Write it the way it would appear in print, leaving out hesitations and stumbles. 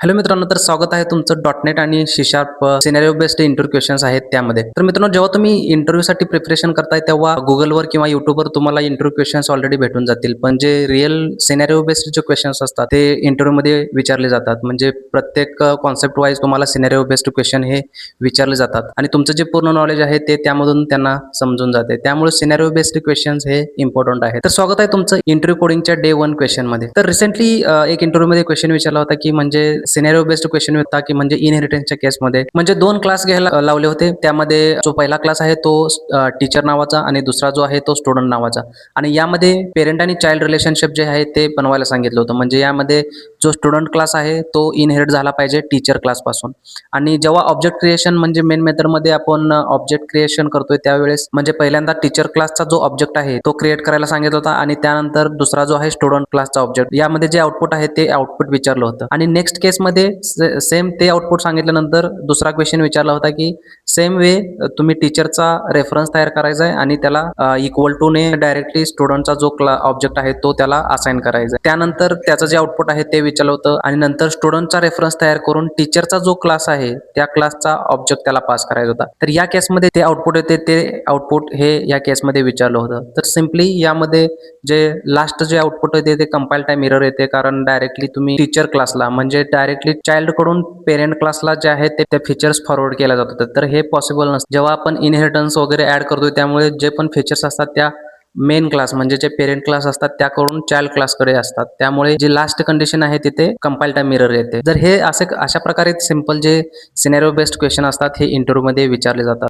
Hello मित्रांनो, तर स्वागत आहे तुमचं .NET आणि C# scenario based interview questions आहेत त्यामध्ये. तर मित्रांनो, जेव्हा तुम्ही इंटरव्ह्यूसाठी प्रिपरेशन करताय तेव्हा Googleवर किंवा YouTubeवर तुम्हाला इंटरव्ह्यू क्वेश्चन्स ऑलरेडी भेटून जातील. पण जे रिअल सिनेरिओ बेस्ड जे क्वेश्चन्स असतात ते इंटरव्ह्यूमध्ये विचारले जातात. म्हणजे प्रत्येक कॉन्सेप्ट वाईज तुम्हाला सिनेरिओ बेस्ड क्वेश्चन हे विचारले जातात आणि तुमचं जे पूर्ण नॉलेज आहे ते त्यामधून त्यांना समजून जाते. त्यामुळे सिनेरिओ बेस्ड क्वेश्चन्स हे इम्पॉर्टंट आहे. तर स्वागत आहे तुमचं इंटरव्ह्यू कोडिंगच्या डे 1 क्वेश्चनमध्ये. तर रिसेंटली एक इंटरव्ह्यूमध्ये क्वेश्चन विचारला होता की म्हणजे सिनेरिओ बेस्ड क्वेश्चन होता की म्हणजे इनहेरिटन्सच्या केसमध्ये म्हणजे 2 क्लास घ्यायला लावले होते. त्यामध्ये जो पहिला क्लास आहे तो टीचर नावाचा आणि दुसरा जो आहे तो स्टुडंट नावाचा. आणि यामध्ये पेरेंट आणि चाइल्ड रिलेशनशिप जे आहे ते बनवायला सांगितलं होतं. म्हणजे यामध्ये जो स्टुडंट क्लास आहे तो इनहेरिट झाला पाहिजे टीचर क्लासपासून. आणि जेव्हा ऑब्जेक्ट क्रिएशन म्हणजे मेन मेथडमध्ये आपण ऑब्जेक्ट क्रिएशन करतोय त्यावेळेस म्हणजे पहिल्यांदा टीचर क्लासचा जो ऑब्जेक्ट आहे तो क्रिएट करायला सांगितलं होता आणि त्यानंतर दुसरा जो आहे स्टुडंट क्लासचा ऑब्जेक्ट. यामध्ये जे आउटपुट आहे ते आउटपुट विचारलं होतं. आणि नेक्स्ट केसमध्ये सेम ते आउटपुट सांगितल्यानंतर दुसरा क्वेश्चन विचारला होता की सेम वे तुम्ही टीचरचा रेफरन्स तयार करायचा आहे आणि त्याला इक्वल टू ने डायरेक्टली स्टुडंटचा जो ऑब्जेक्ट आहे तो त्याला असाइन करायचा आहे. त्यानंतर त्याचं जे आउटपुट आहे ते विचारलं होतं आणि नंतर स्टुडंटचा रेफरन्स तयार करून टीचरचा जो क्लास आहे त्या क्लासचा ऑब्जेक्ट त्याला पास करायचा होता. तर या केसमध्ये ते आउटपुट येते ते आउटपुट हे या केसमध्ये विचारलं होतं. तर सिम्पली यामध्ये जे लास्ट जे आउटपुट येते ते कंपाईल टाइम एरर येते कारण डायरेक्टली तुम्ही टीचर क्लासला म्हणजे डायरेक्टली चाइल्ड कडून पेरेंट क्लासला जे आहे ते फीचर्स फॉरवर्ड केल्या जात होते. तर हे पॉसिबल नसतं. जेव्हा आपण इनहेरिटन्स वगैरे ऍड करतोय त्यामुळे जे पण फीचर्स असतात त्या मेन क्लास म्हणजे जे पेरेंट क्लास असतात त्याकडून चाइल्ड क्लासकडे असतात. त्यामुळे जी लास्ट कंडिशन आहे तिथे कंपाईल टाइम एरर येते. जर हे अशा प्रकारे सिंपल जे सिनेरिओ बेस्ड क्वेश्चन असतात हे इंटरव्ह्यूमध्ये विचारले जातात.